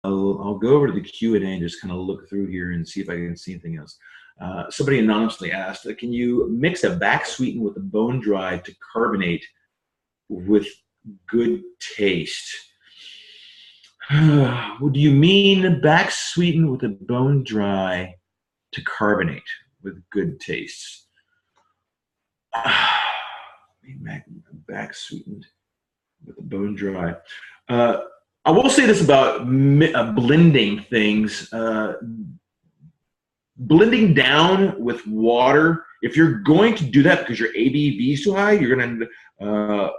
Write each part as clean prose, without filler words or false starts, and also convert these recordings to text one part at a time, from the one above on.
I'll go over to the Q&A and just kind of look through here and see if I can see anything else. Somebody anonymously asked, can you mix a back sweeten with a bone dry to carbonate with good taste? What do you mean back sweeten with a bone dry to carbonate with good taste? Back sweetened with a bone dry. I will say this about blending things. Blending down with water, if you're going to do that because your ABV is too high, you're going to,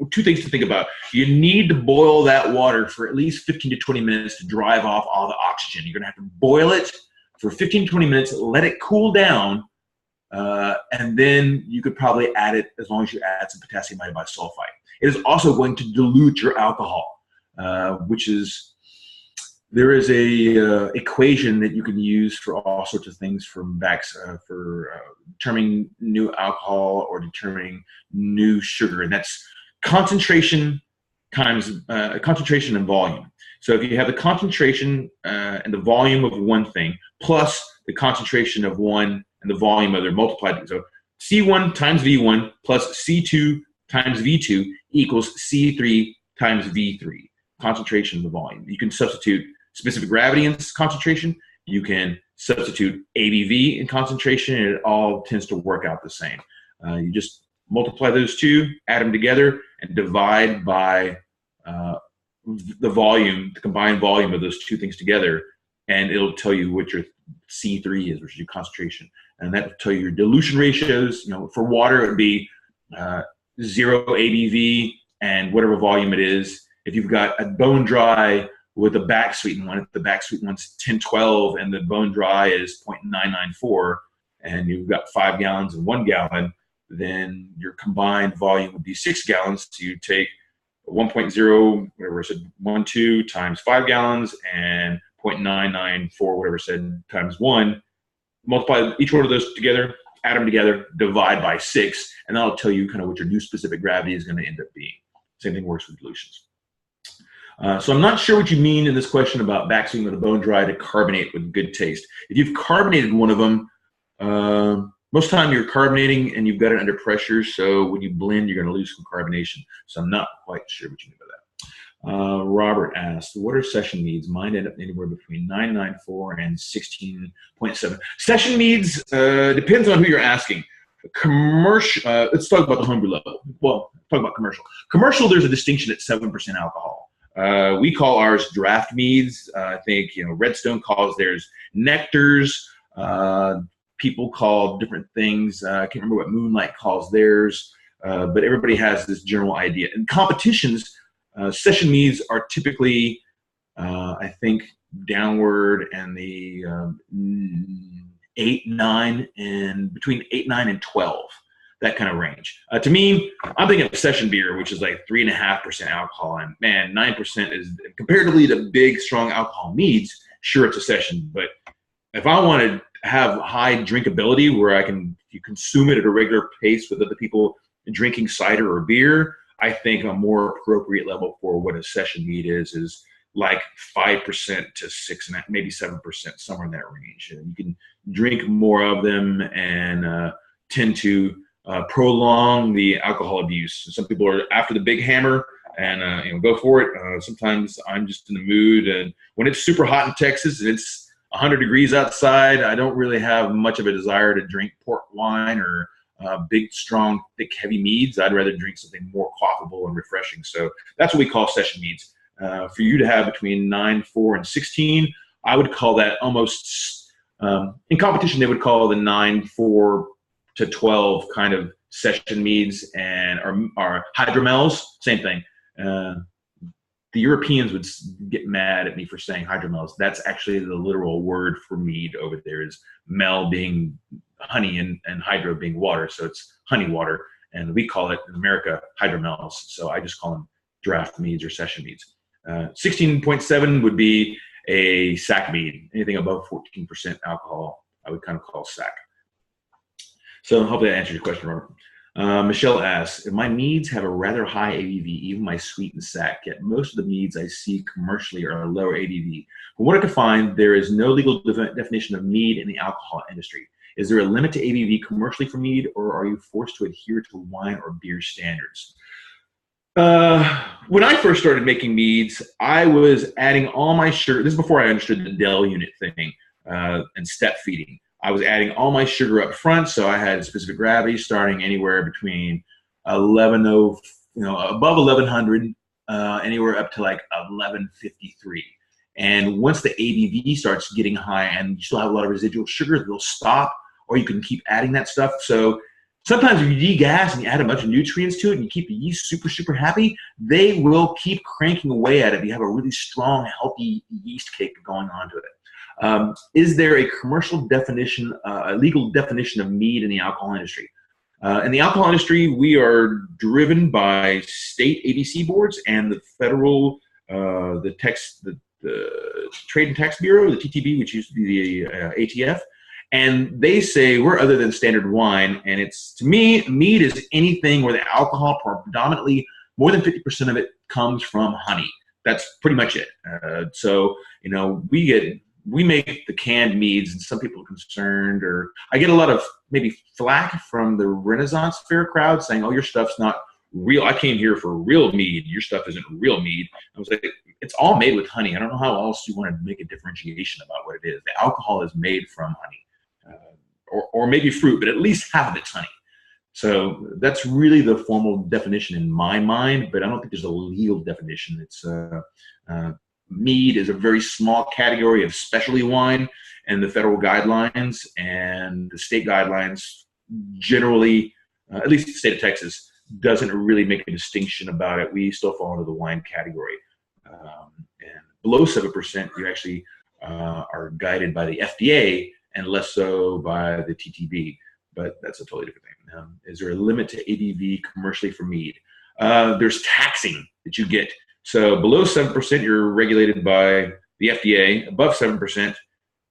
two things to think about. You need to boil that water for at least 15 to 20 minutes to drive off all the oxygen. You're going to have to boil it for 15 to 20 minutes, let it cool down, and then you could probably add it as long as you add some potassium iodide sulfite. It is also going to dilute your alcohol. Which is, there is a equation that you can use for all sorts of things from for determining new alcohol or determining new sugar, and that's concentration times concentration and volume. So if you have the concentration and the volume of one thing plus the concentration of one and the volume of their multiplied, so C1 times V1 plus C2 times V2 equals C3 times V3. Concentration of the volume. You can substitute specific gravity in concentration. You can substitute ABV in concentration, and it all tends to work out the same. You just multiply those two, add them together, and divide by the volume, the combined volume of those two things together, and it'll tell you what your C3 is, which is your concentration. And that will tell you your dilution ratios. You know, for water, it would be 0 ABV and whatever volume it is. If you've got a bone dry with a back sweetened one, if the back sweetened one's 1012 and the bone dry is 0.994, and you've got 5 gallons and 1 gallon, then your combined volume would be 6 gallons. So you take 1.0, whatever I said, 12 times 5 gallons and 0.994, whatever I said, times 1. Multiply each one of those together, add them together, divide by 6, and that'll tell you kind of what your new specific gravity is going to end up being. Same thing works with dilutions. So I'm not sure what you mean in this question about back sweetening with a bone dry to carbonate with good taste. If you've carbonated one of them, most of the time you're carbonating and you've got it under pressure, so when you blend, you're going to lose some carbonation. So I'm not quite sure what you mean by that. Robert asked, what are session meads? Mine end up anywhere between 9.94 and 16.7. Session meads depends on who you're asking. Commercial, let's talk about the homebrew level. Well, talk about commercial. Commercial, there's a distinction at 7% alcohol. We call ours draft meads. I think, you know, Redstone calls theirs nectars. People call different things. I can't remember what Moonlight calls theirs, but everybody has this general idea. In competitions, session meads are typically, I think, downward and the 8, 9, and between 8, 9, and 12. That kind of range. To me, I'm thinking of session beer, which is like 3.5% alcohol, and man, 9% is comparatively to big, strong alcohol meads. Sure, it's a session, but if I want to have high drinkability, where you consume it at a regular pace with other people drinking cider or beer, I think a more appropriate level for what a session mead is like 5% to 6.5%, maybe 7%, somewhere in that range. And you can drink more of them and tend to prolong the alcohol abuse. Some people are after the big hammer and go for it. Sometimes I'm just in the mood, and when it's super hot in Texas and it's 100 degrees outside, I don't really have much of a desire to drink port wine or big, strong, thick, heavy meads. I'd rather drink something more quaffable and refreshing. So that's what we call session meads. For you to have between 9, 4, and 16, I would call that almost, in competition, they would call the 9, 4 to 12 kind of session meads, and our hydromels, same thing. The Europeans would get mad at me for saying hydromels. That's actually the literal word for mead over there, is mel being honey and hydro being water. So it's honey water, and we call it in America hydromels. So I just call them draft meads or session meads. 16.7 would be a sack mead. Anything above 14% alcohol, I would kind of call sack. So hopefully that answers your question, Robert. Michelle asks, my meads have a rather high ABV, even my sweet and sack, yet most of the meads I see commercially are lower ABV. From what I could find, there is no legal definition of mead in the alcohol industry. Is there a limit to ABV commercially for mead, or are you forced to adhere to wine or beer standards? When I first started making meads, I was adding all my sugar. This is before I understood the Dell unit thing and step feeding. I was adding all my sugar up front, so I had specific gravity starting anywhere between above 1100, anywhere up to like 1153. And once the ABV starts getting high and you still have a lot of residual sugar, they'll stop, or you can keep adding that stuff. So sometimes if you degas and you add a bunch of nutrients to it and you keep the yeast super, super happy, they will keep cranking away at it. You have a really strong, healthy yeast cake going on to it. Is there a commercial definition, a legal definition of mead in the alcohol industry? In the alcohol industry, we are driven by state ABC boards and the federal, the Trade and Tax Bureau, the TTB, which used to be the ATF. And they say we're other than standard wine. And it's, to me, mead is anything where the alcohol predominantly, more than 50% of it comes from honey. That's pretty much it. So, you know, we make the canned meads, and some people are concerned, or I get a lot of maybe flack from the Renaissance Fair crowd saying, oh, your stuff's not real. I came here for real mead. Your stuff isn't real mead. I was like, it's all made with honey. I don't know how else you want to make a differentiation about what it is. The alcohol is made from honey, or maybe fruit, but at least half of it's honey. So that's really the formal definition in my mind, but I don't think there's a legal definition. It's mead is a very small category of specialty wine, and the federal guidelines and the state guidelines generally, at least the state of Texas, doesn't really make a distinction about it. We still fall into the wine category. And below 7%, you actually are guided by the FDA and less so by the TTB, but that's a totally different thing. Is there a limit to ABV commercially for mead? There's taxing that you get. So below 7%, you're regulated by the FDA. Above 7%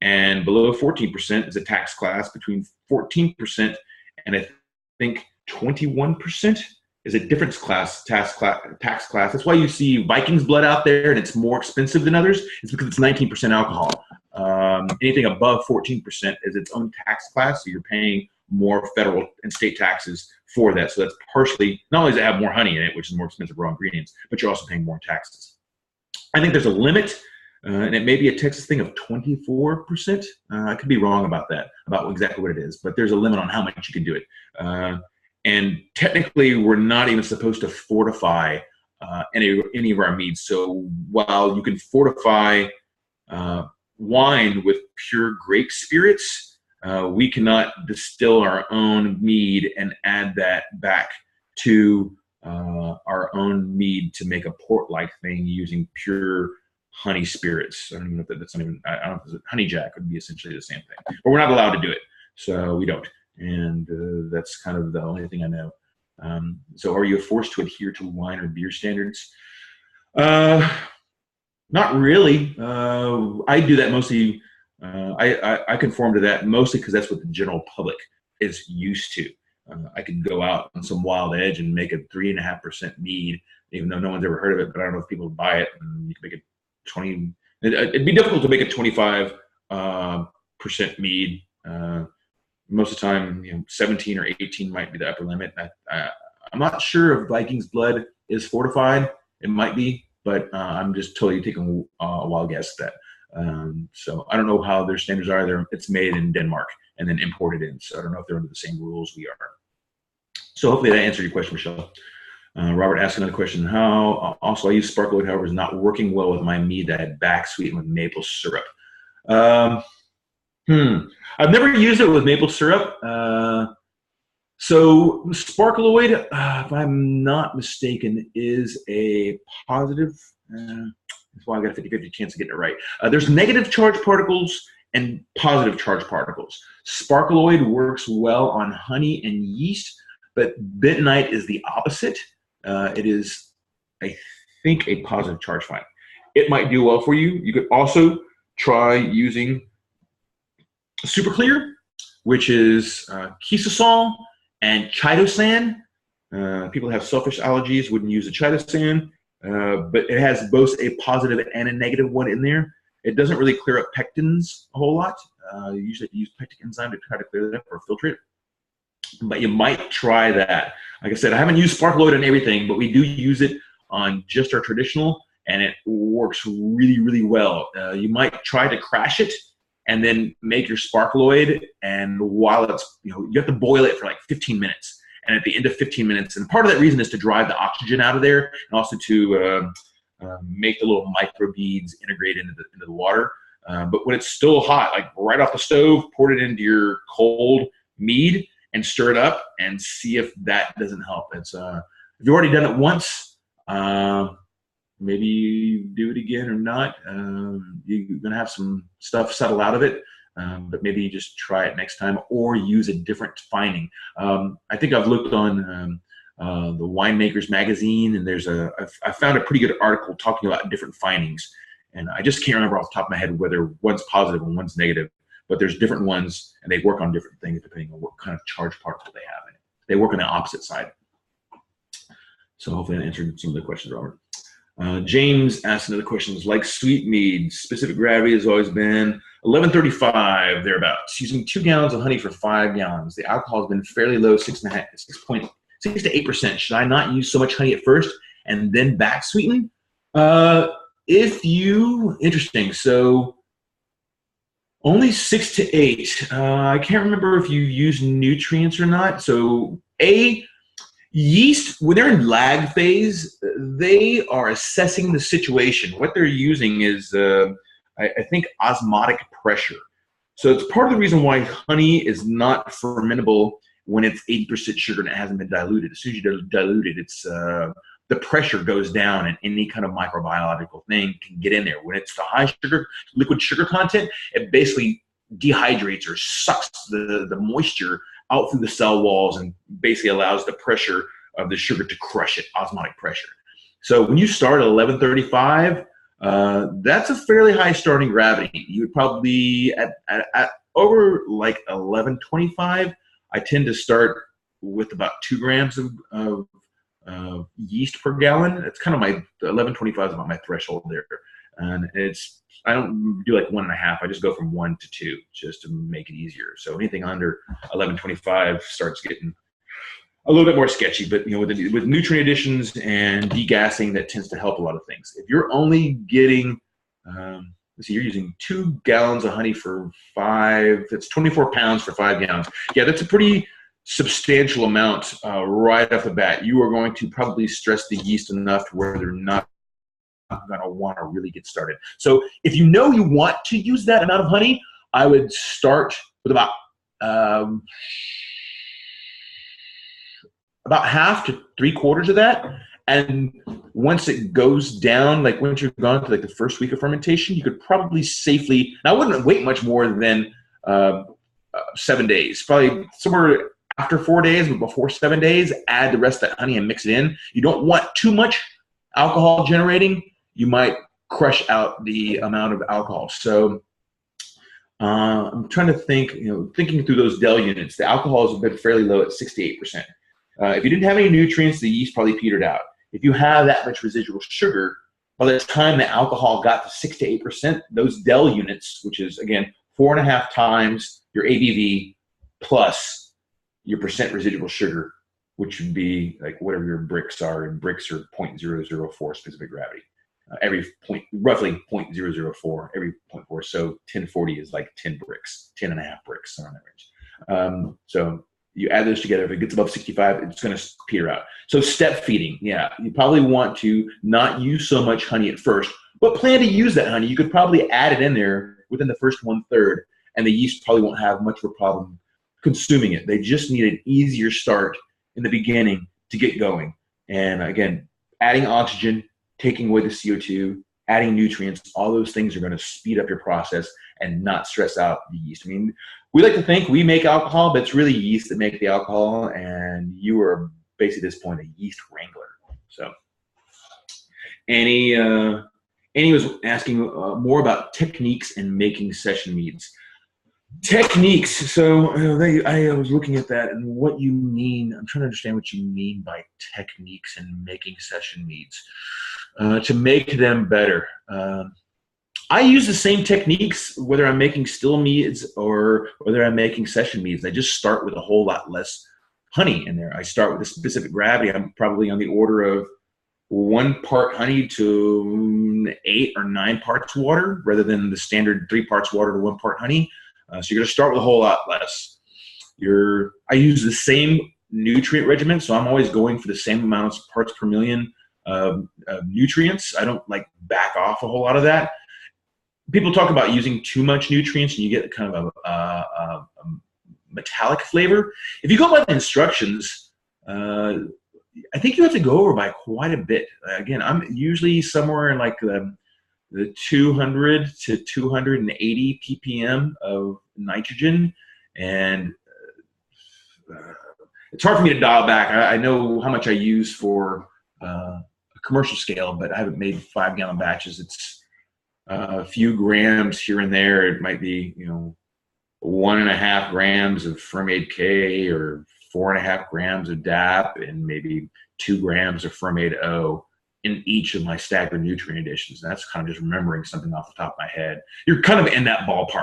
and below 14% is a tax class. Between 14% and I think 21% is a difference class, tax class. That's why you see Viking's blood out there and it's more expensive than others. It's because it's 19% alcohol. Anything above 14% is its own tax class, so you're paying more federal and state taxes for that. So that's partially, not only does it have more honey in it, which is more expensive raw ingredients, but you're also paying more taxes. I think there's a limit, and it may be a Texas thing of 24%. I could be wrong about that, about exactly what it is, but there's a limit on how much you can do it. And technically, we're not even supposed to fortify any of our meads. So while you can fortify wine with pure grape spirits, we cannot distill our own mead and add that back to our own mead to make a port-like thing using pure honey spirits. I don't even know if that's not even, I don't know if honey jack would be essentially the same thing, but we're not allowed to do it. So we don't. And that's kind of the only thing I know. So are you forced to adhere to wine or beer standards? Not really. I do that mostly. I conform to that mostly because that's what the general public is used to. I could go out on some wild edge and make a 3.5% mead, even though no one's ever heard of it, but I don't know if people would buy it. And you can make it 20. It'd be difficult to make a 25% mead. Most of the time, 17 or 18 might be the upper limit. I'm not sure if Viking's blood is fortified. It might be, but I'm just totally taking a wild guess at that. So I don't know how their standards are. It's made in Denmark and then imported in. So I don't know if they're under the same rules we are. So hopefully that answered your question, Michelle. Robert asked another question. Also, I use Sparklewood, however, is not working well with my mead that I had back sweetened with maple syrup. I've never used it with maple syrup. So Sparklewood, if I'm not mistaken, is a positive. That's why I got a 50-50 chance of getting it right. There's negative charge particles and positive charge particles. Sparklewood works well on honey and yeast, but bentonite is the opposite. It is, I think, a positive charge find. It might do well for you. You could also try using Super Clear, which is Kisosol And chitosan, people who have shellfish allergies wouldn't use a chitosan, but it has both a positive and a negative one in there. It doesn't really clear up pectins a whole lot. You usually have to use pectic enzyme to try to clear that up or filter it. But you might try that. Like I said, I haven't used Sparkloid on everything, but we do use it on just our traditional, and it works really, really well. You might try to crash it and then make your Sparkloid, and while it's, you have to boil it for like 15 minutes. And at the end of 15 minutes, and part of that reason is to drive the oxygen out of there, and also to make the little micro beads integrate into the water. But when it's still hot, like right off the stove, pour it into your cold mead and stir it up and see if that doesn't help. It's if you've already done it once, maybe do it again or not. You're gonna have some stuff settle out of it, but maybe you just try it next time or use a different finding. I think I've looked on the Winemakers magazine, and I found a pretty good article talking about different findings, and I just can't remember off the top of my head whether one's positive and one's negative, but there's different ones, and they work on different things depending on what kind of charge particle they have in it. They work on the opposite side. So hopefully I answered some of the questions, Robert. James asked another question, like sweet mead, specific gravity has always been 1135, thereabouts. Using 2 gallons of honey for 5 gallons. The alcohol has been fairly low, 6 to 8%. Should I not use so much honey at first and then back sweeten? Interesting. So only 6 to 8. I can't remember if you use nutrients or not. So yeast, when they're in lag phase, they are assessing the situation. What they're using is, I think, osmotic pressure. So it's part of the reason why honey is not fermentable when it's 80% sugar and it hasn't been diluted. As soon as you dilute it, it's the pressure goes down, and any kind of microbiological thing can get in there. When it's the high sugar, liquid sugar content, it basically dehydrates or sucks the moisture out through the cell walls and basically allows the pressure of the sugar to crush it, osmotic pressure. So when you start at 1135, that's a fairly high starting gravity. You would probably at over like 1125. I tend to start with about 2 grams of yeast per gallon. It's kind of 1125 is about my threshold there, and I don't do like 1.5. I just go from 1 to 2 just to make it easier. So anything under 1125 starts getting a little bit more sketchy. But with nutrient additions and degassing, that tends to help a lot of things. If you're only getting, let's see, you're using 2 gallons of honey for 5. That's 24 pounds for 5 gallons. Yeah, that's a pretty substantial amount right off the bat. You are going to probably stress the yeast enough to where they're not going to want to really get started. So if you know you want to use that amount of honey, I would start with about half to 3/4 of that. And once it goes down, like once you've gone to like the first week of fermentation, you could probably safely, and I wouldn't wait much more than 7 days, probably somewhere after 4 days, but before 7 days, add the rest of that honey and mix it in. You don't want too much alcohol generating. You might crush out the amount of alcohol. So I'm trying to think, thinking through those Dell units, the alcohol has been fairly low at 6 to 8%. If you didn't have any nutrients, the yeast probably petered out. If you have that much residual sugar, by the time the alcohol got to 6 to 8%, those Dell units, which is, again, 4.5 times your ABV plus your percent residual sugar, which would be like whatever your Brix are, and Brix are 0.004 specific gravity. Roughly 0.004, every 0.4. So 1040 is like 10 Brix, 10.5 Brix on average. So you add those together. If it gets above 65, it's going to peter out. So step feeding, yeah. You probably want to not use so much honey at first, but plan to use that honey. You could probably add it in there within the first 1/3, and the yeast probably won't have much of a problem consuming it. They just need an easier start in the beginning to get going. And again, adding oxygen, taking away the CO2, adding nutrients, all those things are going to speed up your process and not stress out the yeast. I mean, we like to think we make alcohol, but it's really yeast that make the alcohol, and you are basically at this point a yeast wrangler. So Annie was asking more about techniques in making session meads. Techniques. So I was looking at that and what you mean. I'm trying to understand what you mean by techniques and making session meads to make them better. I use the same techniques whether I'm making still meads or whether I'm making session meads. I just start with a whole lot less honey in there. I start with a specific gravity. I'm probably on the order of 1 part honey to 8 or 9 parts water rather than the standard 3 parts water to 1 part honey. So you're going to start with a whole lot less. I use the same nutrient regimen, so I'm always going for the same amounts of parts per million of nutrients. I don't like back off a whole lot of that. People talk about using too much nutrients and you get kind of a metallic flavor. If you go by the instructions, I think you have to go over by quite a bit. Again, I'm usually somewhere in like the 200 to 280 ppm of nitrogen, and it's hard for me to dial back. I know how much I use for a commercial scale, but I haven't made 5-gallon batches. It's a few grams here and there. It might be 1.5 grams of Fermade K or 4.5 grams of DAP and maybe 2 grams of Fermade O in each of my staggered nutrient additions. And that's kind of just remembering something off the top of my head. You're kind of in that ballpark,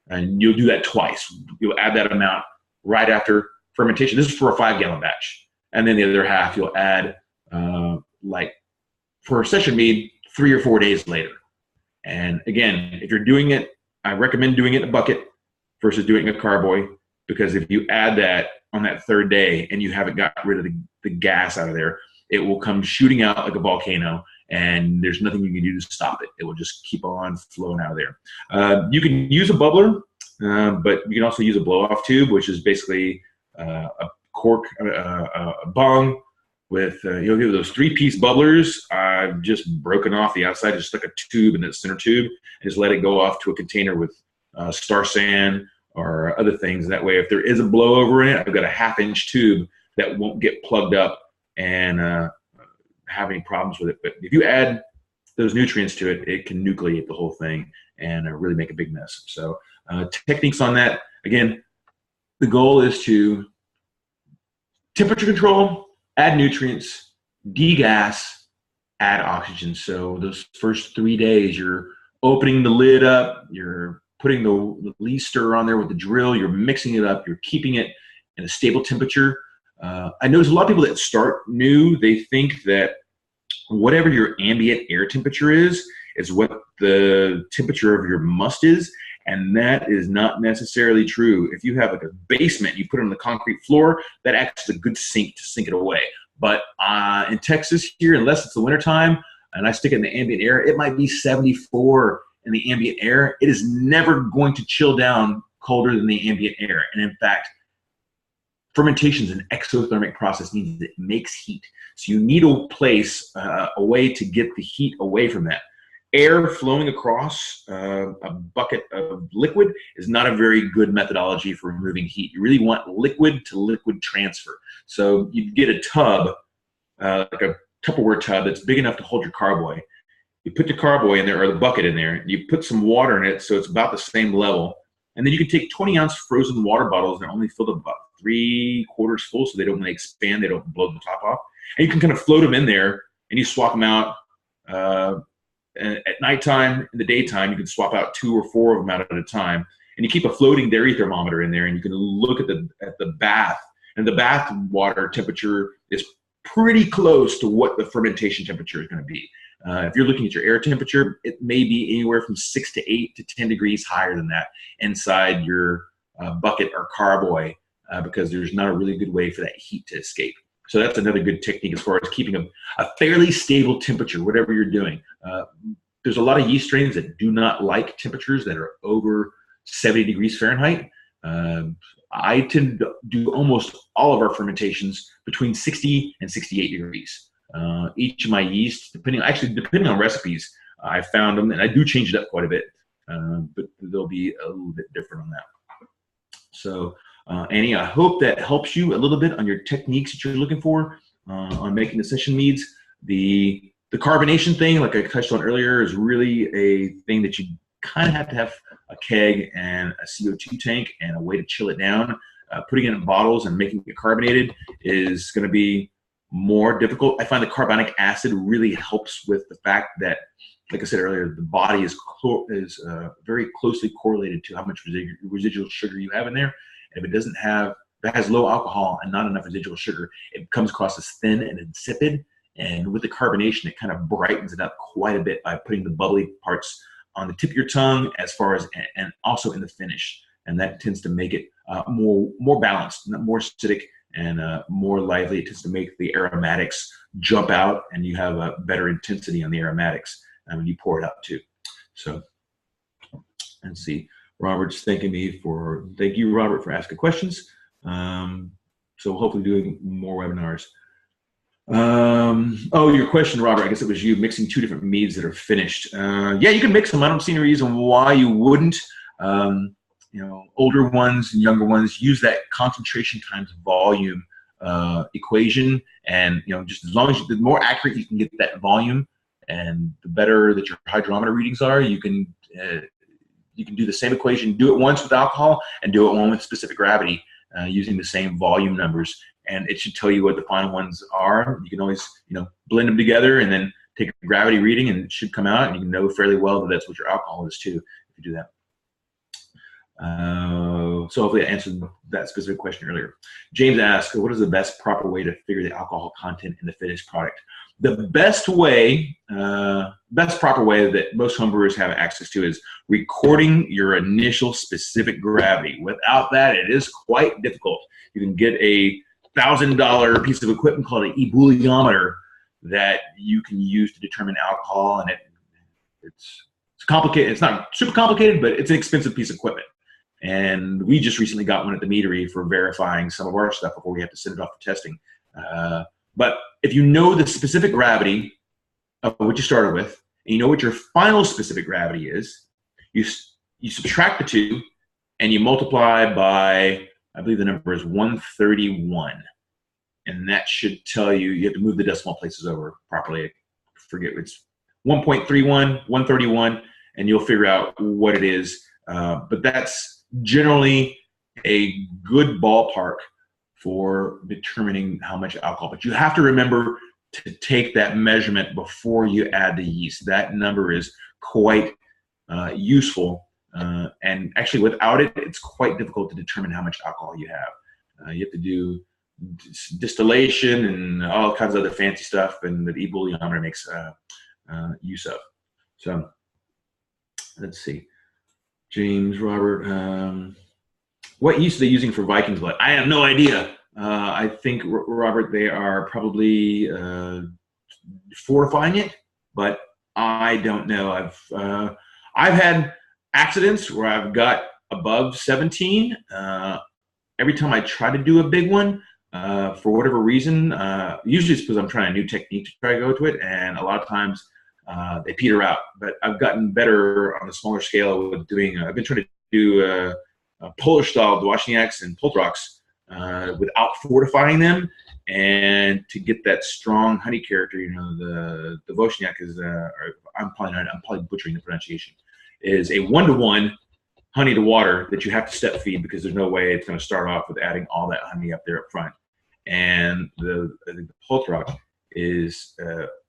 and you'll do that twice. You'll add that amount right after fermentation. This is for a 5-gallon batch. And then the other half you'll add like for a session mead 3 or 4 days later. And again, if you're doing it, I recommend doing it in a bucket versus doing it in a carboy, because if you add that on that 3rd day and you haven't got rid of the gas out of there, it will come shooting out like a volcano, and there's nothing you can do to stop it. It will just keep on flowing out of there. You can use a bubbler, but you can also use a blow-off tube, which is basically a cork, a bong with, you'll get those 3-piece bubblers. I've just broken off the outside, just stuck a tube in the center tube, and just let it go off to a container with star sand or other things. That way, if there is a blowover in it, I've got a 1/2-inch tube that won't get plugged up and have any problems with it. But if you add those nutrients to it, it can nucleate the whole thing and really make a big mess. So techniques on that, again, the goal is to temperature control, add nutrients, degas, add oxygen. So those first 3 days, you're opening the lid up, you're putting the leaf stirrer on there with the drill, you're mixing it up, you're keeping it in a stable temperature. I notice a lot of people that start new, they think that whatever your ambient air temperature is what the temperature of your must is, and that is not necessarily true. If you have like a basement, you put it on the concrete floor, that acts as a good sink to sink it away. But in Texas here, unless it's the wintertime and I stick it in the ambient air, it might be 74 in the ambient air. It is never going to chill down colder than the ambient air. And in fact, fermentation is an exothermic process, means it makes heat. So you need a place, a way to get the heat away from that. Air flowing across a bucket of liquid is not a very good methodology for removing heat. You really want liquid to liquid transfer. So you get a tub, like a Tupperware tub that's big enough to hold your carboy. You put the carboy in there, or the bucket in there, and you put some water in it so it's about the same level. And then you can take 20-ounce frozen water bottles that are only filled up about 3/4 full, so they don't really expand, they don't blow the top off. And you can kind of float them in there, and you swap them out. At nighttime, in the daytime, you can swap out 2 or 4 of them out at a time. And you keep a floating dairy thermometer in there, and you can look at the bath. And the bath water temperature is pretty close to what the fermentation temperature is going to be. If you're looking at your air temperature, it may be anywhere from 6 to 8 to 10 degrees higher than that inside your bucket or carboy, because there's not a really good way for that heat to escape. So that's another good technique as far as keeping a fairly stable temperature, whatever you're doing. There's a lot of yeast strains that do not like temperatures that are over 70 degrees Fahrenheit. I tend to do almost all of our fermentations between 60 and 68 degrees. Each of my yeast, depending on recipes, I found them, and I do change it up quite a bit, but they'll be a little bit different on that. So Annie, I hope that helps you a little bit on your techniques that you're looking for on making the session meads. The carbonation thing, like I touched on earlier, is really a thing that you kind of have to have a keg and a CO2 tank and a way to chill it down. Putting it in bottles and making it carbonated is going to be more difficult. I find the carbonic acid really helps with the fact that, like I said earlier, the body is very closely correlated to how much residual sugar you have in there. And if it doesn't have, if it has low alcohol and not enough residual sugar, it comes across as thin and insipid. And with the carbonation, it kind of brightens it up quite a bit by putting the bubbly parts on the tip of your tongue, as far as, and also in the finish. And that tends to make it more balanced, more acidic, and more lively. It tends to make the aromatics jump out, and you have a better intensity on the aromatics when you pour it out too. So let's see. Robert's thanking me for, thank you, Robert, for asking questions. So hopefully doing more webinars. Oh, your question, Robert, I guess it was you, mixing two different meads that are finished. Yeah, you can mix them. I don't see any reason why you wouldn't. You know, older ones and younger ones use that concentration times volume equation, and you know, just as long as the more accurate you can get that volume, and the better that your hydrometer readings are, you can do the same equation, do it once with alcohol, and do it one with specific gravity using the same volume numbers, and it should tell you what the final ones are. You can always, you know, blend them together and then take a gravity reading, and it should come out, and you can know fairly well that that's what your alcohol is too if you do that. So hopefully I answered that specific question earlier. James asked, what is the best proper way to figure the alcohol content in the finished product? The best way, best proper way that most homebrewers have access to is recording your initial specific gravity. Without that, it is quite difficult. You can get a $1,000 piece of equipment called an ebullientometer that you can use to determine alcohol, and it's complicated. It's not super complicated, but it's an expensive piece of equipment. And we just recently got one at the meadery for verifying some of our stuff before we have to send it off for testing. But if you know the specific gravity of what you started with, and you know what your final specific gravity is, you subtract the two, and you multiply by, I believe the number is 131. And that should tell you, you have to move the decimal places over properly. I forget, it's 1.31, 131, and you'll figure out what it is. But that's generally a good ballpark for determining how much alcohol. But you have to remember to take that measurement before you add the yeast. That number is quite useful. And actually without it, it's quite difficult to determine how much alcohol you have. You have to do distillation and all kinds of other fancy stuff, and that ebullientometer makes use of. So let's see. James, Robert, what yeast are they using for Viking's Blood? I have no idea. I think, Robert, they are probably fortifying it, but I don't know. I've had accidents where I've got above 17. Every time I try to do a big one, for whatever reason, usually it's because I'm trying a new technique to try to go to it, and a lot of times they peter out. But I've gotten better on a smaller scale with doing, I've been trying to do Polish style Dwashniaks and Poltraks without fortifying them, and to get that strong honey character. You know, the Wozniak is, I'm probably butchering the pronunciation, is a 1-to-1 honey to water that you have to step feed, because there's no way it's going to start off with adding all that honey up there up front. And the Poltrak is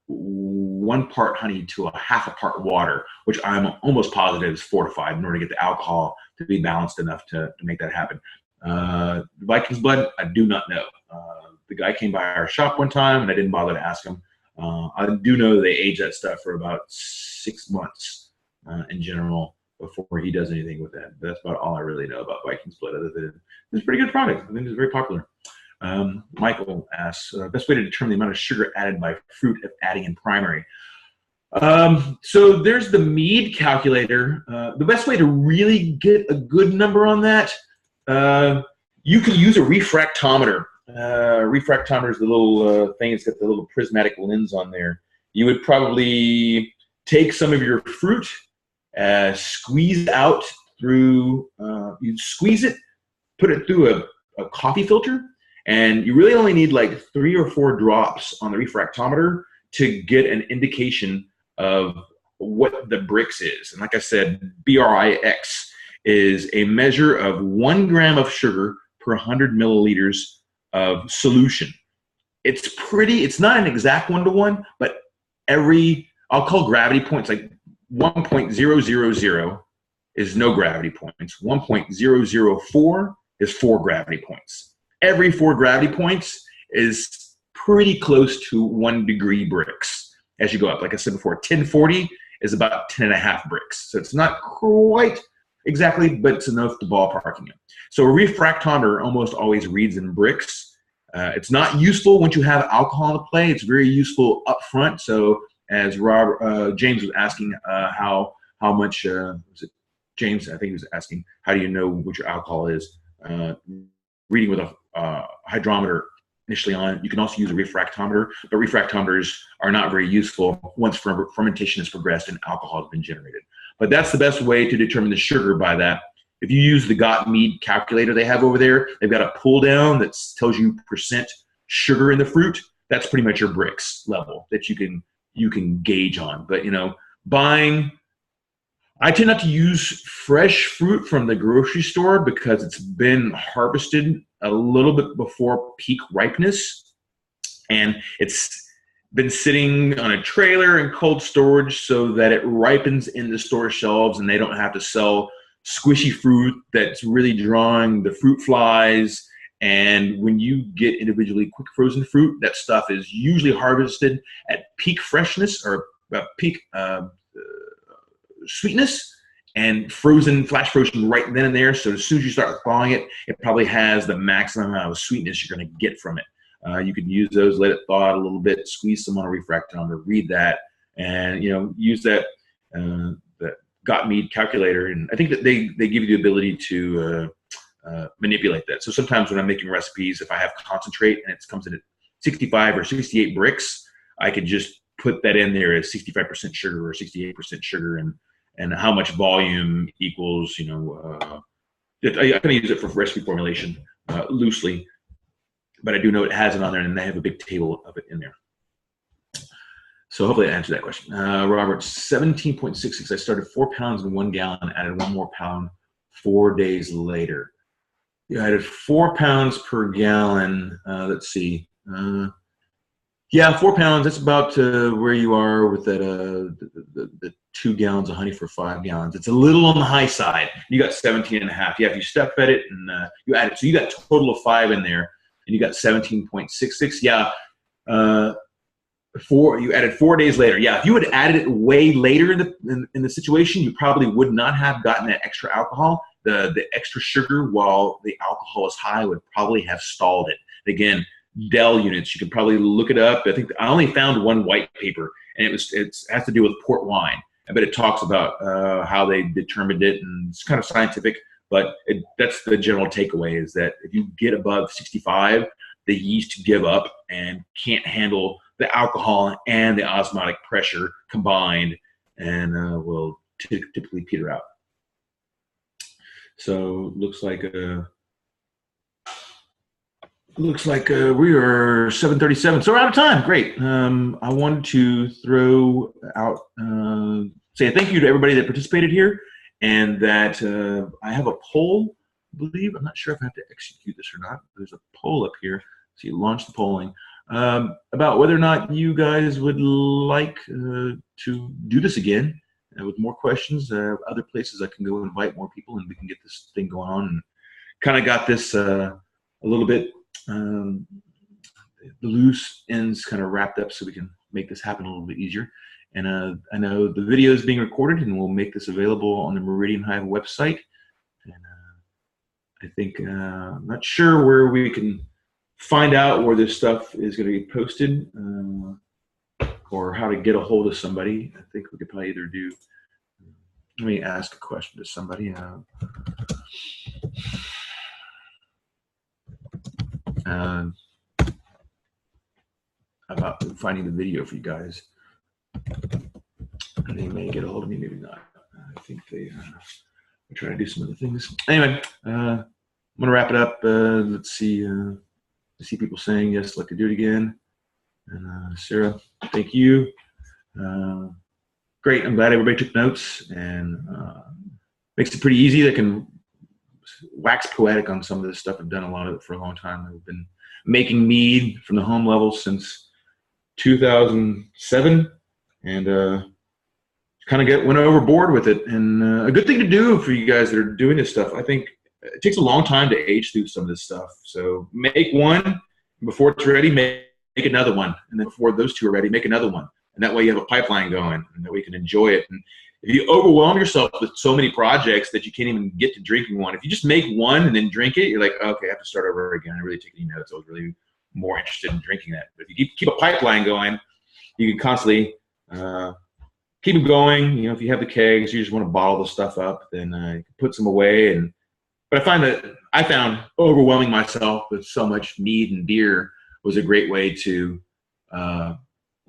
1 part honey to a half a part water, which I'm almost positive is fortified in order to get the alcohol to be balanced enough to make that happen. Viking's Blood, I do not know. The guy came by our shop one time, and I didn't bother to ask him. I do know they age that stuff for about 6 months in general before he does anything with that. But that's about all I really know about Viking's Blood, other than it's a pretty good product. I think it's very popular. Michael asks, best way to determine the amount of sugar added by fruit if adding in primary. So there's the mead calculator. The best way to really get a good number on that, you can use a refractometer. Refractometer is the little thing that's got the little prismatic lens on there. You would probably take some of your fruit, squeeze out through, you squeeze it, put it through a coffee filter, and you really only need like 3 or 4 drops on the refractometer to get an indication of what the Brix is. And like I said, BRIX is a measure of 1 gram of sugar per 100 milliliters of solution. It's not an exact 1-to-1, but I'll call gravity points, like 1.000 is no gravity points. 1.004 is 4 gravity points. Every 4 gravity points is pretty close to 1 degree Brix as you go up. Like I said before, 1040 is about 10.5 Brix. So it's not quite exactly, but it's enough to ballparking it. So a refractometer almost always reads in Brix. It's not useful once you have alcohol to play. It's very useful up front. So as James was asking how much, was it James? I think he was asking, how do you know what your alcohol is? Reading with a hydrometer initially on. You can also use a refractometer, but refractometers are not very useful once fermentation has progressed and alcohol has been generated. But that's the best way to determine the sugar by that. If you use the Got Mead calculator they have over there, they've got a pull down that tells you percent sugar in the fruit. That's pretty much your Brix level that you can gauge on. But I tend not to use fresh fruit from the grocery store because it's been harvested a little bit before peak ripeness, and it's been sitting on a trailer in cold storage so that it ripens in the store shelves and they don't have to sell squishy fruit that's really drawing the fruit flies. And when you get individually quick frozen fruit, that stuff is usually harvested at peak freshness or peak sweetness and flash frozen right then and there. So as soon as you start thawing it, it probably has the maximum amount of sweetness you're going to get from it. You can use those, let it thaw out a little bit, squeeze some on a refractometer, read that, and use that Got Mead calculator. And I think that they give you the ability to manipulate that. So sometimes when I'm making recipes, if I have concentrate and it comes in at 65 or 68 Brix, I could just put that in there as 65% sugar or 68% sugar, and how much volume equals, I can use it for recipe formulation loosely, but I do know it has it on there, and they have a big table of it in there. So hopefully I answered that question. Robert, 17.66. I started 4 pounds in 1 gallon, added 1 more pound 4 days later. You added 4 pounds per gallon. Let's see. Yeah, 4 pounds. That's about where you are with that the 2 gallons of honey for 5 gallons. It's a little on the high side. You got 17.5. Yeah, if you step fed it and you add it, so you got a total of 5 in there, and you got 17.66. Yeah, you added 4 days later. Yeah, if you had added it way later in the situation, you probably would not have gotten that extra alcohol. The extra sugar, while the alcohol is high, would probably have stalled it. Again, Dell units, you can probably look it up. I think I only found one white paper, and it has to do with port wine. But it talks about how they determined it, and it's kind of scientific. But that's the general takeaway: is that if you get above 65, the yeast give up and can't handle the alcohol and the osmotic pressure combined, and will typically peter out. So looks like we are 7:37, so we're out of time. Great. I wanted to throw out, say a thank you to everybody that participated here, and that I have a poll, I believe. I'm not sure if I have to execute this or not. There's a poll up here. So you launch the polling about whether or not you guys would like to do this again with more questions. Other places I can go invite more people, and we can get this thing going on. And kind of got this a little bit, the loose ends kind of wrapped up so we can make this happen a little bit easier. And I know the video is being recorded, and we'll make this available on the Meridian Hive website. And I think, I'm not sure where we can find out where this stuff is going to be posted, or how to get a hold of somebody. I think we could probably either do, let me ask a question to somebody. About finding the video for you guys. They may get a hold of me, maybe not. I think they are trying to do some other things. Anyway, I'm gonna wrap it up. Let's see. I see people saying yes, like to do it again. And Sarah, thank you. great. I'm glad everybody took notes, and makes it pretty easy. They can wax poetic on some of this stuff. I've done a lot of it for a long time. I've been making mead from the home level since 2007, and kind of went overboard with it. And a good thing to do for you guys that are doing this stuff, I think it takes a long time to age through some of this stuff. So make one, before it's ready, make another one. And then before those two are ready, make another one. And that way you have a pipeline going, and that way you can enjoy it. And if you overwhelm yourself with so many projects that you can't even get to drinking one, if you just make one and then drink it, you're like, okay, I have to start over again. I really take any notes. I was really more interested in drinking that. But if you keep a pipeline going, you can constantly keep it going. You know, if you have the kegs, you just want to bottle the stuff up, then you can put some away. But I found overwhelming myself with so much mead and beer was a great way to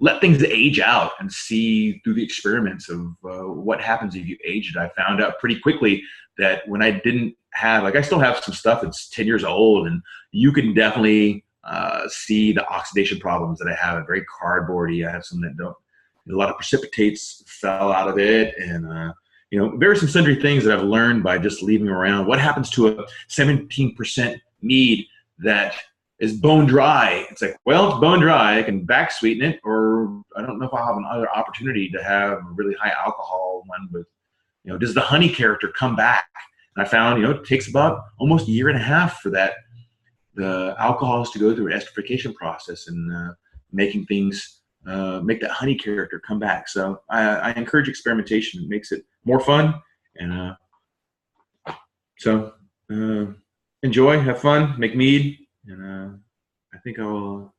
let things age out and see through the experiments of what happens if you age it. I found out pretty quickly that when I didn't have, like, I still have some stuff that's 10 years old, and you can definitely see the oxidation problems that I have. I'm very cardboardy. I have some that don't. A lot of precipitates fell out of it, and you know, various and sundry things that I've learned by just leaving around. What happens to a 17% mead that is bone dry? It's like, well, it's bone dry. I can back sweeten it, or I don't know if I'll have another opportunity to have a really high alcohol one with, you know, does the honey character come back? And I found, you know, it takes about almost a year and a half for the alcohols to go through an esterification process and making things, make that honey character come back. So I encourage experimentation. It makes it more fun. And so enjoy, have fun, make mead. And I think I'll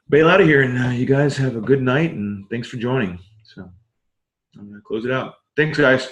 bail out of here, and you guys have a good night, and thanks for joining. So I'm going to close it out. Thanks, guys.